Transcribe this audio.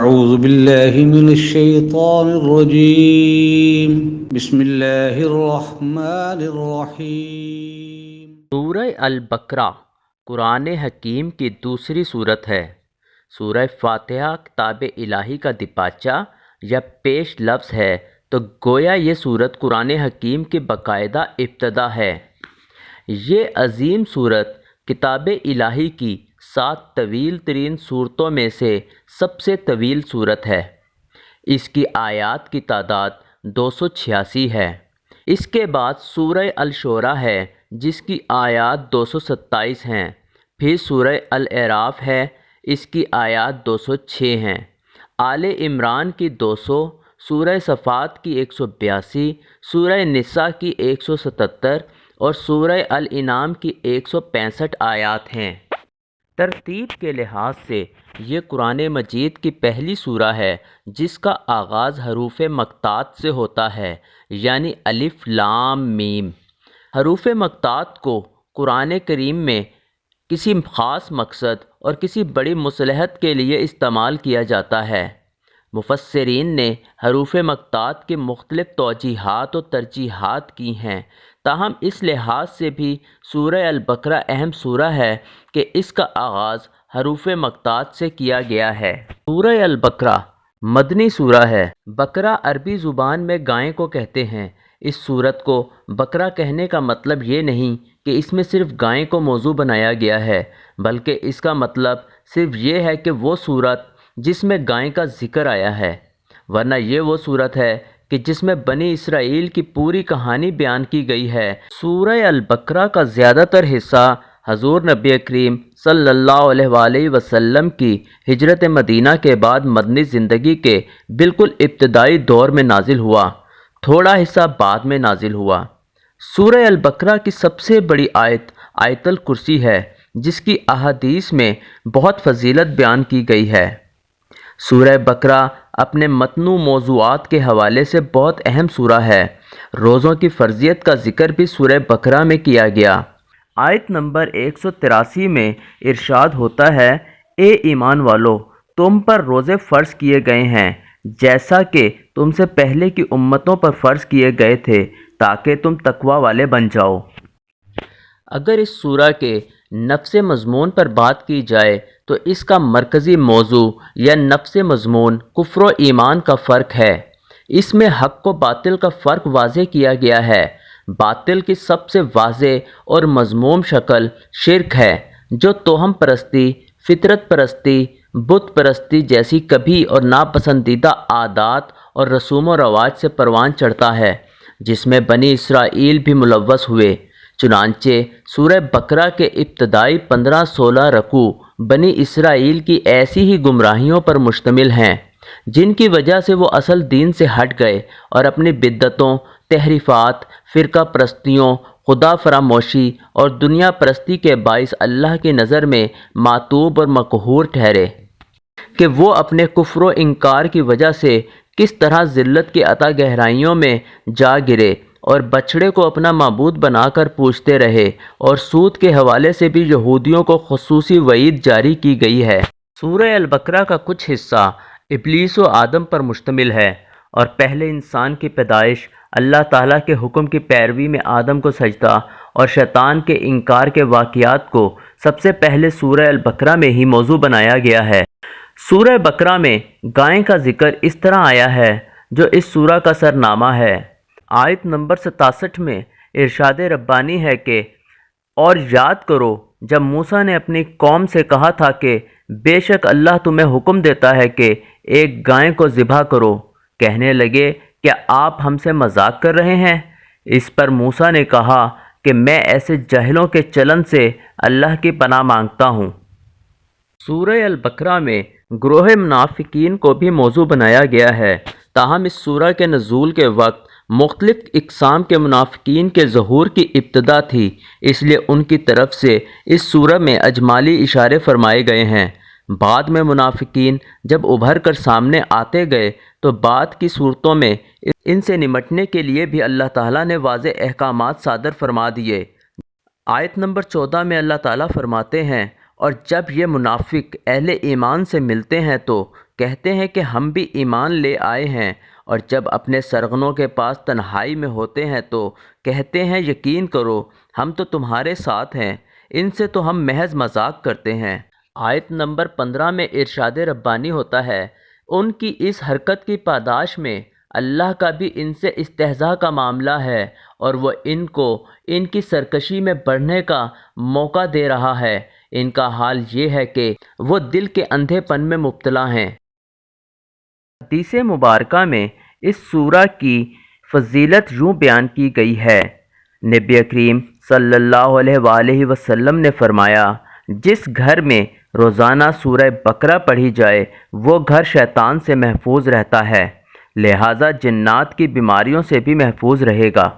أعوذ بالله من الشيطان الرجيم بسم الله الرحمن الرحيم سورہ البقرہ قرآن حکیم کی دوسری صورت ہے۔ سورہ فاتحہ کتاب الہی کا دپاچہ یا پیش لفظ ہے، تو گویا یہ صورت قرآن حکیم کی باقاعدہ ابتدا ہے۔ یہ عظیم صورت کتاب الہی کی 7 طویل ترین صورتوں میں سے سب سے طویل صورت ہے۔ اس کی آیات کی تعداد 286 ہے۔ اس کے بعد سورہ الشورى ہے جس کی آیات 227 ہیں، پھر سورہ الاعراف ہے، اس کی آیات 206 ہیں، آل عمران کی 200، سورہ صفات کی 182، سورہ نساء کی 177 اور سورہ الانعام کی 165 آیات ہیں۔ ترتیب کے لحاظ سے یہ قرآن مجید کی پہلی سورہ ہے جس کا آغاز حروف مقطعات سے ہوتا ہے، یعنی الف لام میم۔ حروف مقطعات کو قرآن کریم میں کسی خاص مقصد اور کسی بڑی مصلحت کے لیے استعمال کیا جاتا ہے۔ مفسرین نے حروف مقطعات کے مختلف توجیحات و ترجیحات کی ہیں، تاہم اس لحاظ سے بھی سورہ البقرہ اہم سورہ ہے کہ اس کا آغاز حروف مقطعات سے کیا گیا ہے۔ سورہ البقرہ مدنی سورہ ہے۔ بقرہ عربی زبان میں گائے کو کہتے ہیں۔ اس سورت کو بقرہ کہنے کا مطلب یہ نہیں کہ اس میں صرف گائے کو موضوع بنایا گیا ہے، بلکہ اس کا مطلب صرف یہ ہے کہ وہ سورت جس میں گائے کا ذکر آیا ہے، ورنہ یہ وہ سورت ہے کہ جس میں بنی اسرائیل کی پوری کہانی بیان کی گئی ہے۔ سورہ البقرہ کا زیادہ تر حصہ حضور نبی کریم صلی اللہ علیہ وآلہ وسلم کی ہجرت مدینہ کے بعد مدنی زندگی کے بالکل ابتدائی دور میں نازل ہوا، تھوڑا حصہ بعد میں نازل ہوا۔ سورہ البقرہ کی سب سے بڑی آیت آیت الکرسی ہے، جس کی احادیث میں بہت فضیلت بیان کی گئی ہے۔ سورہ بقرہ اپنے متنوع موضوعات کے حوالے سے بہت اہم سورہ ہے۔ روزوں کی فرضیت کا ذکر بھی سورہ بقرہ میں کیا گیا۔ آیت نمبر 183 میں ارشاد ہوتا ہے، اے ایمان والو، تم پر روزے فرض کیے گئے ہیں جیسا کہ تم سے پہلے کی امتوں پر فرض کیے گئے تھے تاکہ تم تقوی والے بن جاؤ۔ اگر اس سورہ کے نفس مضمون پر بات کی جائے تو اس کا مرکزی موضوع یا نفس مضمون کفر و ایمان کا فرق ہے۔ اس میں حق و باطل کا فرق واضح کیا گیا ہے۔ باطل کی سب سے واضح اور مذموم شکل شرک ہے، جو توہم پرستی، فطرت پرستی، بت پرستی جیسی کبھی اور ناپسندیدہ عادات اور رسوم و رواج سے پروان چڑھتا ہے، جس میں بنی اسرائیل بھی ملوث ہوئے۔ چنانچہ سورہ بقرہ کے ابتدائی 15-16 رکوع بنی اسرائیل کی ایسی ہی گمراہیوں پر مشتمل ہیں جن کی وجہ سے وہ اصل دین سے ہٹ گئے اور اپنی بدعتوں، تحریفات، فرقہ پرستیوں، خدا فراموشی اور دنیا پرستی کے باعث اللہ کی نظر میں معتوب اور مقہور ٹھہرے کہ وہ اپنے کفر و انکار کی وجہ سے کس طرح ذلت کی عطا گہرائیوں میں جا گرے اور بچھڑے کو اپنا معبود بنا کر پوجتے رہے، اور سود کے حوالے سے بھی یہودیوں کو خصوصی وعید جاری کی گئی ہے۔ سورہ البقرہ کا کچھ حصہ ابلیس و آدم پر مشتمل ہے، اور پہلے انسان کی پیدائش، اللہ تعالیٰ کے حکم کی پیروی میں آدم کو سجدہ اور شیطان کے انکار کے واقعات کو سب سے پہلے سورہ البقرہ میں ہی موضوع بنایا گیا ہے۔ سورہ بقرہ میں گائے کا ذکر اس طرح آیا ہے جو اس سورہ کا سرنامہ ہے۔ آیت نمبر 67 میں ارشاد ربانی ہے کہ اور یاد کرو جب موسیٰ نے اپنی قوم سے کہا تھا کہ بے شک اللہ تمہیں حکم دیتا ہے کہ ایک گائے کو ذبح کرو، کہنے لگے کیا آپ ہم سے مذاق کر رہے ہیں؟ اس پر موسیٰ نے کہا کہ میں ایسے جاہلوں کے چلن سے اللہ کی پناہ مانگتا ہوں۔ سورہ البقرہ میں گروہ منافقین کو بھی موضوع بنایا گیا ہے، تاہم اس سورہ کے نزول کے وقت مختلف اقسام کے منافقین کے ظہور کی ابتدا تھی، اس لیے ان کی طرف سے اس سورہ میں اجمالی اشارے فرمائے گئے ہیں۔ بعد میں منافقین جب ابھر کر سامنے آتے گئے تو بعد کی صورتوں میں ان سے نمٹنے کے لیے بھی اللہ تعالیٰ نے واضح احکامات صادر فرما دیے۔ آیت نمبر 14 میں اللہ تعالیٰ فرماتے ہیں، اور جب یہ منافق اہل ایمان سے ملتے ہیں تو کہتے ہیں کہ ہم بھی ایمان لے آئے ہیں، اور جب اپنے سرغنوں کے پاس تنہائی میں ہوتے ہیں تو کہتے ہیں یقین کرو ہم تو تمہارے ساتھ ہیں، ان سے تو ہم محض مذاق کرتے ہیں۔ آیت نمبر 15 میں ارشاد ربانی ہوتا ہے، ان کی اس حرکت کی پاداش میں اللہ کا بھی ان سے استہزاء کا معاملہ ہے، اور وہ ان کو ان کی سرکشی میں بڑھنے کا موقع دے رہا ہے۔ ان کا حال یہ ہے کہ وہ دل کے اندھے پن میں مبتلا ہیں۔ حدیث مبارکہ میں اس سورہ کی فضیلت یوں بیان کی گئی ہے، نبی کریم صلی اللہ علیہ وآلہ وسلم نے فرمایا، جس گھر میں روزانہ سورہ بقرہ پڑھی جائے وہ گھر شیطان سے محفوظ رہتا ہے، لہٰذا جنات کی بیماریوں سے بھی محفوظ رہے گا۔